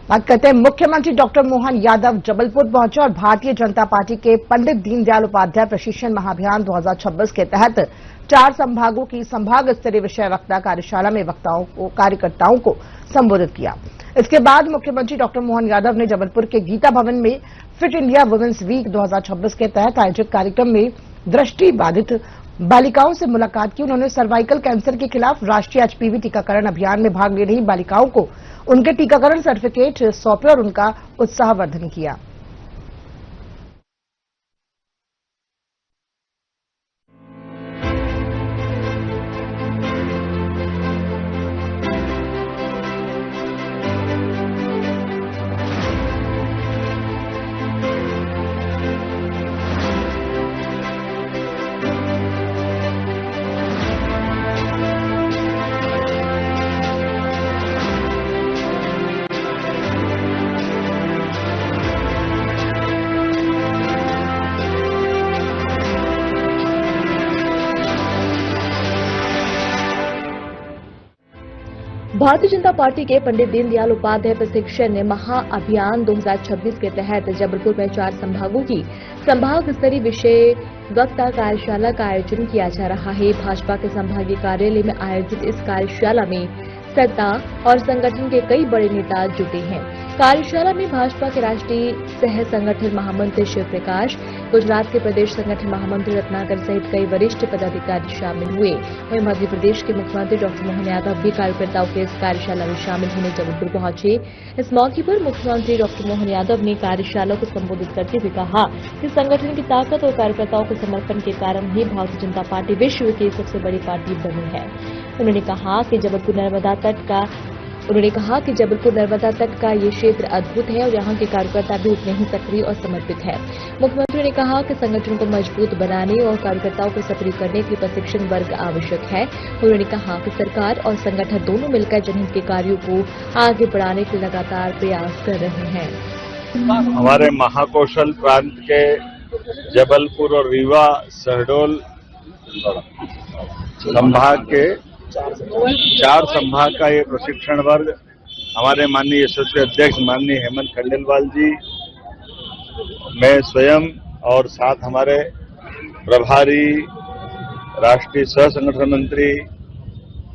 बात करते हैं मुख्यमंत्री डॉक्टर मोहन यादव जबलपुर पहुंचे और भारतीय जनता पार्टी के पंडित दीनदयाल उपाध्याय प्रशिक्षण महाअभियान 2026 के तहत 4 संभागों की संभाग स्तरीय विषय वक्ता कार्यशाला में कार्यकर्ताओं को संबोधित किया। इसके बाद मुख्यमंत्री डॉक्टर मोहन यादव ने जबलपुर के गीता भवन में फिट इंडिया वुमेन्स वीक 2026 के तहत आयोजित कार्यक्रम में दृष्टि बाधित बालिकाओं से मुलाकात की। उन्होंने सर्वाइकल कैंसर के खिलाफ राष्ट्रीय एचपीवी टीकाकरण अभियान में भाग ले रही बालिकाओं को उनके टीकाकरण सर्टिफिकेट सौंपे और उनका उत्साहवर्धन किया। भारतीय जनता पार्टी के पंडित दीनदयाल उपाध्याय प्रशिक्षण महाअभियान 2026 के तहत जबलपुर में 4 संभागों की संभाग स्तरीय विषय वक्ता कार्यशाला का आयोजन किया जा रहा है। भाजपा के संभागीय कार्यालय में आयोजित इस कार्यशाला में सत्ता और संगठन के कई बड़े नेता जुटे हैं। कार्यशाला में भाजपा के राष्ट्रीय सह संगठन महामंत्री शिव प्रकाश, गुजरात के प्रदेश संगठन महामंत्री रत्नाकर सहित कई वरिष्ठ पदाधिकारी शामिल हुए। वहीं मध्य प्रदेश के मुख्यमंत्री डॉक्टर मोहन यादव भी कार्यकर्ताओं के इस कार्यशाला में शामिल होने जबलपुर पहुंचे। इस मौके पर मुख्यमंत्री डॉक्टर मोहन यादव ने कार्यशाला को संबोधित करते हुए कहा कि संगठन की ताकत और कार्यकर्ताओं के समर्पण के कारण ही भारतीय जनता पार्टी विश्व की सबसे बड़ी पार्टी बनी है। उन्होंने कहा कि जबलपुर नर्मदा तट का ये क्षेत्र अद्भुत है और यहाँ के कार्यकर्ता भी उतने ही सक्रिय और समर्पित है। मुख्यमंत्री ने कहा कि संगठन को मजबूत बनाने और कार्यकर्ताओं को सक्रिय करने के लिए प्रशिक्षण वर्ग आवश्यक है। उन्होंने कहा कि सरकार और संगठन दोनों मिलकर जनहित के कार्यों को आगे बढ़ाने के लगातार प्रयास कर रहे हैं। हमारे महाकौशल प्रांत के जबलपुर और रीवा शहडोल संभाग के 4 संभाग का ये प्रशिक्षण वर्ग हमारे माननीय यशस्वी अध्यक्ष माननीय हेमंत खंडेलवाल जी, मैं स्वयं और साथ हमारे प्रभारी राष्ट्रीय सह संगठन मंत्री,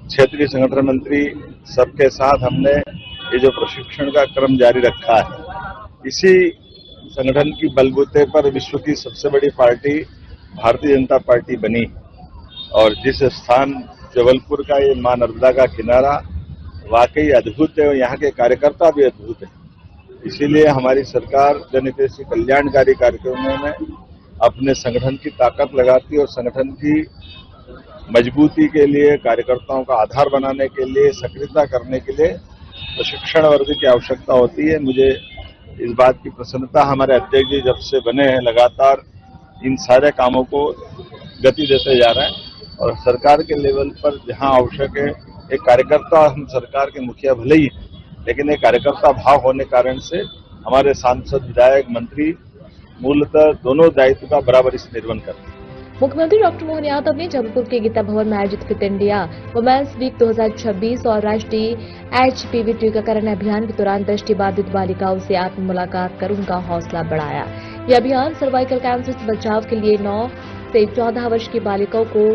क्षेत्रीय संगठन मंत्री, सबके साथ हमने ये जो प्रशिक्षण का क्रम जारी रखा है। इसी संगठन की बलबूते पर विश्व की सबसे बड़ी पार्टी भारतीय जनता पार्टी बनी और जिस स्थान जबलपुर का ये मां नर्मदा का किनारा वाकई अद्भुत है और यहाँ के कार्यकर्ता भी अद्भुत है। इसीलिए हमारी सरकार जनहितैषी कल्याणकारी कार्यक्रमों में अपने संगठन की ताकत लगाती है और संगठन की मजबूती के लिए, कार्यकर्ताओं का आधार बनाने के लिए, सक्रियता करने के लिए प्रशिक्षण वर्ग की आवश्यकता होती है। मुझे इस बात की प्रसन्नता, हमारे अध्यक्ष जी जब से बने हैं लगातार इन सारे कामों को गति देते जा रहे हैं और सरकार के लेवल पर जहां आवश्यक है एक कार्यकर्ता, हम सरकार के मुखिया भले ही, लेकिन एक कार्यकर्ता भाव होने कारण से हमारे सांसद, विधायक, मंत्री मूलतः दोनों दायित्व का बराबर से निर्वहन करते हैं। मुख्यमंत्री डॉक्टर मोहन यादव ने जबलपुर के गीता भवन में आयोजित फिट इंडिया वुमेन्स वीक 2026 और राष्ट्रीय एचपीवी टीकाकरण अभियान के दौरान दृष्टिबाधित बालिकाओं से आत्म मुलाकात कर उनका हौसला बढ़ाया। यह अभियान सर्वाइकल कैंसर से बचाव के लिए 9 से 14 वर्ष की बालिकाओं को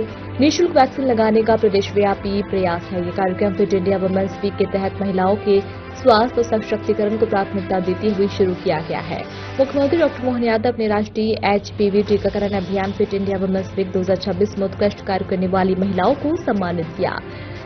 निःशुल्क वैक्सीन लगाने का प्रदेशव्यापी प्रयास है। ये कार्यक्रम फिट इंडिया वुमेन्स वीक के तहत महिलाओं के स्वास्थ्य और सशक्तिकरण को प्राथमिकता देते हुए शुरू किया गया है। मुख्यमंत्री डॉक्टर मोहन यादव ने राष्ट्रीय एचपीवी टीकाकरण अभियान फिट इंडिया वुमेन्स वीक 2026 में उत्कृष्ट कार्य करने वाली महिलाओं को सम्मानित किया।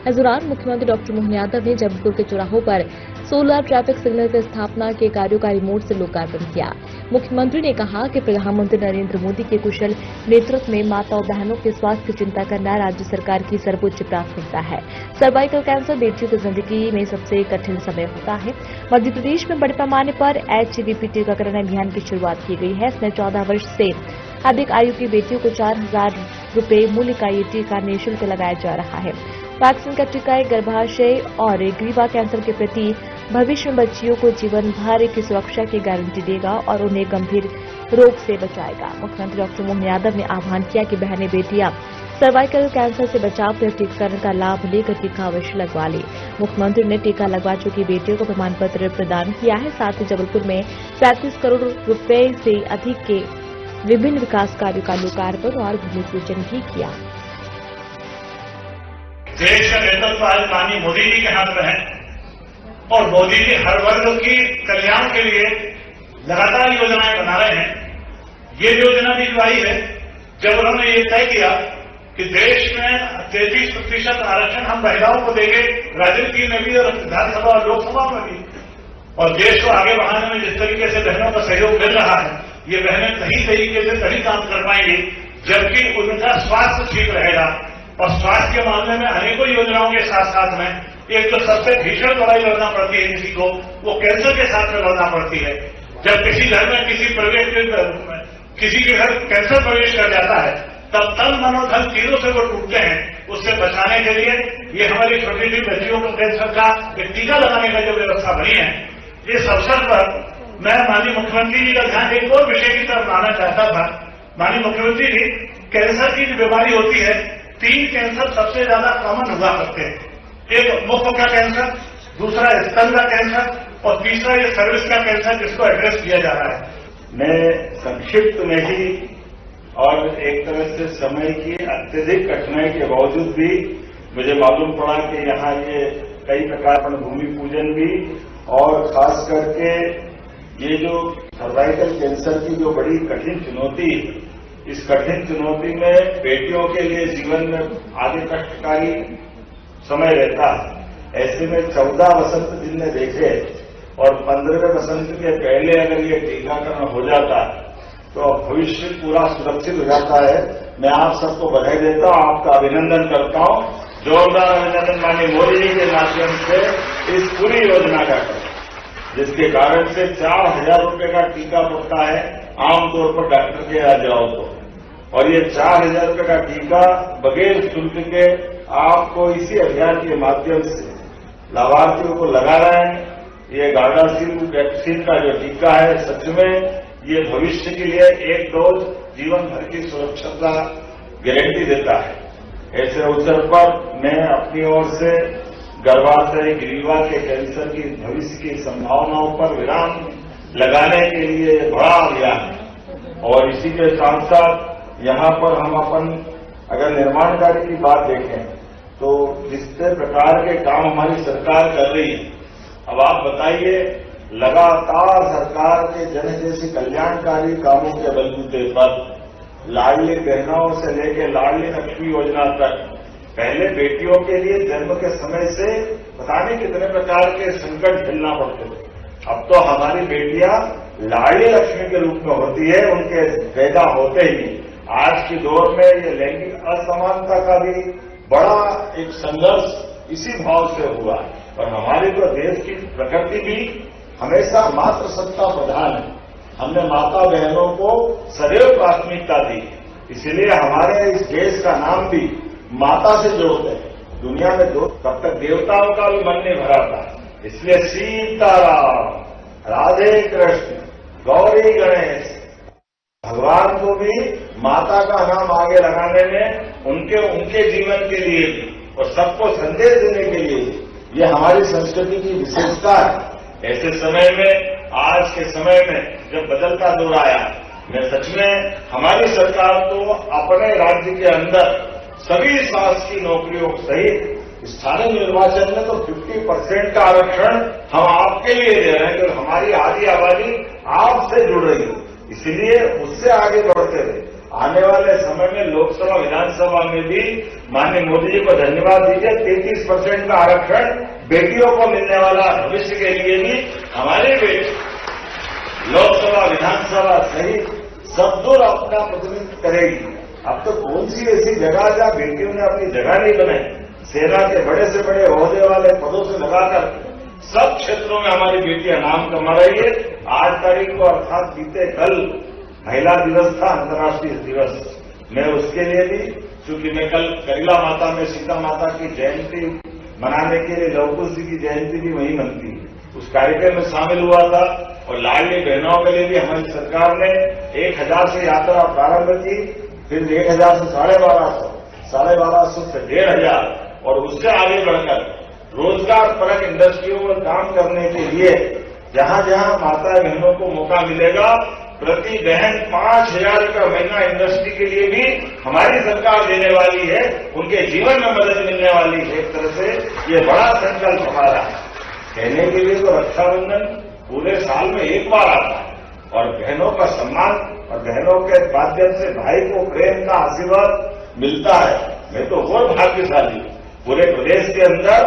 इस दौरान मुख्यमंत्री डॉक्टर मोहन यादव ने जबलपुर के चौराहों पर सोलर ट्रैफिक सिग्नल की स्थापना के कार्यों का रिमोट से लोकार्पण किया। मुख्यमंत्री ने कहा कि प्रधानमंत्री नरेंद्र मोदी के कुशल नेतृत्व में माता और बहनों के स्वास्थ्य की चिंता करना राज्य सरकार की सर्वोच्च प्राथमिकता है। सर्वाइकल कैंसर बेटियों की जिंदगी में सबसे कठिन समय होता है। मध्य प्रदेश में बड़े पैमाने पर एचपीवी टीकाकरण अभियान की शुरुआत की गई है। इसमें 14 वर्ष से अधिक आयु की बेटियों को 4,000 रुपए मूल्य का ये टीका निःशुल्क लगाया जा रहा है। वैक्सीन का टीका गर्भाशय और ग्रीवा कैंसर के प्रति भविष्य में बच्चियों को जीवन भर की सुरक्षा की गारंटी देगा और उन्हें गंभीर रोग से बचाएगा। मुख्यमंत्री डॉक्टर मोहन यादव ने आह्वान किया कि बहनें बेटियां सर्वाइकल कैंसर से बचाव के टीकाकरण का लाभ लेकर टीका अवश्य लगवा ले। मुख्यमंत्री ने टीका लगवा चुकी बेटियों को प्रमाण पत्र प्रदान किया है। साथ ही जबलपुर में 37 करोड़ रुपए से अधिक के विभिन्न विकास कार्यों का लोकार्पण और भूमि पूजन भी किया। देश का नेतृत्व आज माननीय मोदी जी के हाथ में है और मोदी जी हर वर्ग की कल्याण के लिए लगातार योजनाएं बना रहे हैं। ये योजना भी आई है जब उन्होंने ये तय किया कि देश में 33% आरक्षण हम महिलाओं को देंगे, राजनीति में भी और विधानसभा और लोकसभा में भी। और देश को आगे बढ़ाने में जिस तरीके से बहनों का सहयोग मिल रहा है, ये बहनें सही तरीके से तभी काम कर पाएंगी जबकि उनका स्वास्थ्य ठीक रहेगा। और स्वास्थ्य के मामले में अनेकों योजनाओं के साथ साथ में एक तो सबसे भीषण लड़ाई लड़ना पड़ती है किसी को, वो कैंसर के साथ में लड़ना पड़ती है। जब किसी घर में किसी के घर कैंसर प्रवेश कर जाता है तब तन मनोधन तीनों से वो टूटते हैं। उससे बचाने के लिए ये हमारी छोटी छोटी बच्चियों को कैंसर का एक टीका लगाने का जो व्यवस्था बनी है, इस अवसर पर मैं माननीय मुख्यमंत्री जी का ध्यान एक और विषय की तरफ लाना चाहता था। माननीय मुख्यमंत्री जी, कैंसर की जो बीमारी होती है, 3 कैंसर सबसे ज्यादा कॉमन हुआ करते हैं। एक मुख का कैंसर, दूसरा स्तन का कैंसर और तीसरा ये सर्विस का कैंसर, जिसको एड्रेस किया जा रहा है। मैं संक्षिप्त में ही और एक तरह से समय की अत्यधिक कठिनाई के बावजूद भी मुझे मालूम पड़ा कि यहाँ ये कई प्रकार का भूमि पूजन भी और खास करके ये जो सर्वाइकल कैंसर की जो बड़ी कठिन चुनौती है, इस कठिन चुनौती में बेटियों के लिए जीवन में आगे कष्टकारी समय रहता है। ऐसे में 14 वसंत जिनने देखे और 15वें वसंत के पहले अगर ये टीकाकरण हो जाता तो भविष्य पूरा सुरक्षित हो जाता है। मैं आप सबको बधाई देता हूं, आपका अभिनंदन करता हूं। जोरदार अभिनंदन माननीय मोदी जी के माध्यम से इस पूरी योजना का, जिसके कारण से 4000 रुपये का टीका पड़ता है आमतौर पर डॉक्टर के यहाँ जाओ तो, और ये 4000 रुपये का टीका बगैर शुल्क के आपको इसी अभियान के माध्यम से लाभार्थियों को लगा रहे हैं। ये गार्डासिल वैक्सीन का जो टीका है, सच में ये भविष्य के लिए एक डोज जीवन भर की सुरक्षा गारंटी देता है। ऐसे अवसर पर मैं अपनी ओर से गर्भाशय ग्रीवा के कैंसर की भविष्य की संभावनाओं पर विराम लगाने के लिए बड़ा अभियान है। और इसी के साथ साथ यहाँ पर हम अपन अगर निर्माण कार्य की बात देखें तो जिस प्रकार के काम हमारी सरकार कर रही है, अब आप बताइए, लगातार सरकार के जनहितैषी कल्याणकारी कामों के बलबूते पर लाडली बहनों से लेकर लाडली लक्ष्मी योजना तक, पहले बेटियों के लिए जन्म के समय से पता नहीं कितने प्रकार के संकट झेलना पड़ते थे। अब तो हमारी बेटियां लाडली लक्ष्मी के रूप में होती है। उनके पैदा होते ही आज के दौर में ये लैंगिक असमानता का भी बड़ा एक संघर्ष इसी भाव से हुआ है। और हमारे तो देश की प्रकृति भी हमेशा मातृ सत्ता प्रधान है। हमने माता बहनों को सदैव प्राथमिकता दी, इसीलिए हमारे इस देश का नाम भी माता से जोड़ते हैं। दुनिया में तब तक देवताओं का भी मन नहीं भरा था, इसलिए सीताराम, राधे कृष्ण, गौरी गणेश, भगवान को भी माता का नाम आगे लगाने में उनके जीवन के लिए भी और सबको संदेश देने के लिए ये हमारी संस्कृति की विशेषता है। ऐसे समय में, आज के समय में जब बदलता दौर आया, मैं सच में हमारी सरकार तो अपने राज्य के अंदर सभी शासकीय नौकरियों सहित स्थानीय निर्वाचन में तो 50% का आरक्षण हम आपके लिए दे रहे हैं, क्योंकि हमारी आधी आबादी आपसे जुड़ रही है। इसीलिए उससे आगे बढ़ते रहे। आने वाले समय में लोकसभा विधानसभा में भी माननीय मोदी जी को धन्यवाद दीजिए, 33% का आरक्षण बेटियों को मिलने वाला भविष्य के लिए भी हमारी बेटी लोकसभा विधानसभा सहित सब दूर अपना प्रतिनिधित्व करेगी। अब तो कौन सी ऐसी जगह जहां बेटियों ने अपनी जगह नहीं बनाई, सेना के बड़े से बड़े ओहदे वाले पदों से लगाकर सब क्षेत्रों में हमारी बेटियां नाम कमा रही है। 8 तारीख को अर्थात बीते कल महिला दिवस था, अंतर्राष्ट्रीय दिवस। मैं उसके लिए भी, चूंकि मैं कल करिला माता में सीता माता की जयंती मनाने के लिए लवकुश जी की जयंती भी वहीं मनती है, उस कार्यक्रम में शामिल हुआ था। और लाडली बहनों के लिए भी हमारी सरकार ने 1000 से यात्रा प्रारंभ की, फिर 1000 से 1250, 1250 से 1500 और उससे आगे बढ़कर रोजगार परक इंडस्ट्रियों में काम करने के लिए जहां जहां माता बहनों को मौका मिलेगा प्रति बहन 5,000 का महीना इंडस्ट्री के लिए भी हमारी सरकार देने वाली है। उनके जीवन में मदद मिलने वाली है। एक तरह से ये बड़ा संकल्प हमारा है। कहने के लिए तो रक्षाबंधन पूरे साल में एक बार आता है और बहनों का सम्मान और बहनों के माध्यम से भाई को प्रेम का आशीर्वाद मिलता है। मैं तो और भाग्यशाली हूं। पूरे प्रदेश के अंदर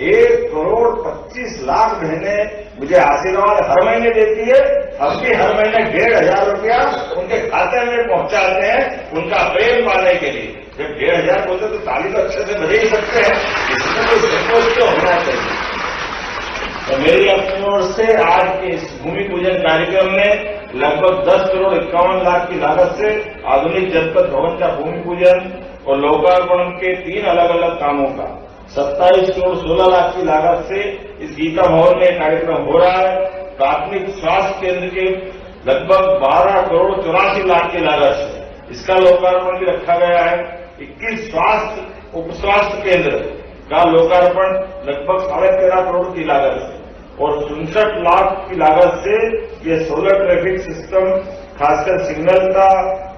1,25,00,000 बहनें मुझे आशीर्वाद हर महीने देती है। हम भी हर महीने 1,500 रुपया उनके खाते में पहुंचाते हैं उनका प्रेम पाने के लिए। जब 1,500 बोलते तो ताली तो अच्छे से बजा ही सकते हैं, इसमें कोई संतोष तो होना चाहिए। तो मेरी अपनी ओर से आज के इस भूमि पूजन कार्यक्रम में लगभग 10 करोड़ 51 लाख की लागत से आधुनिक जनपद भवन का भूमि पूजन और लोकार्पण के 3 अलग अलग कामों का 27 करोड़ 16 लाख की लागत से इस गीता भवन में कार्यक्रम हो रहा है। प्राथमिक स्वास्थ्य केंद्र के लगभग 12 करोड़ 84 लाख की लागत से इसका लोकार्पण भी रखा गया है। 21 स्वास्थ्य उप स्वास्थ्य केंद्र का लोकार्पण लगभग 13.5 करोड़ की लागत से और 67 लाख की लागत से ये सोलर ट्रैफिक सिस्टम खासकर सिग्नल का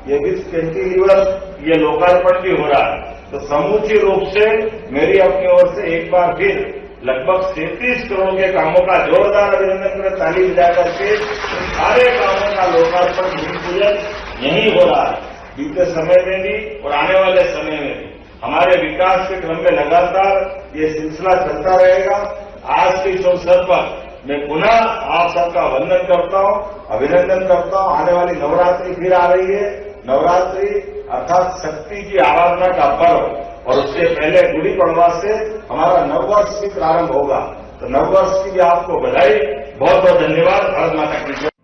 ये विथ कैंटिलीवर ये लोकार्पण भी हो रहा है। तो समूची रूप से मेरी अपनी ओर से एक बार फिर लगभग 37 करोड़ के कामों का जोरदार अभिनंदन कर ताली बजा करके सारे कामों का लोकार्पण भूमि पूजन यही हो रहा है। बीते समय में भी और आने वाले समय में भी हमारे विकास के क्रम में लगातार ये सिलसिला चलता रहेगा। आज के इस अवसर पर मैं पुनः आप सबका वंदन करता हूं, अभिनंदन करता हूं। आने वाली नवरात्रि फिर आ रही है। नवरात्रि अर्थात शक्ति की आराधना का पर्व और उससे पहले गुड़ी पड़वा से हमारा नववर्ष भी प्रारंभ होगा। तो नववर्ष की भी आपको बधाई। बहुत बहुत धन्यवाद। भारत माता की जय।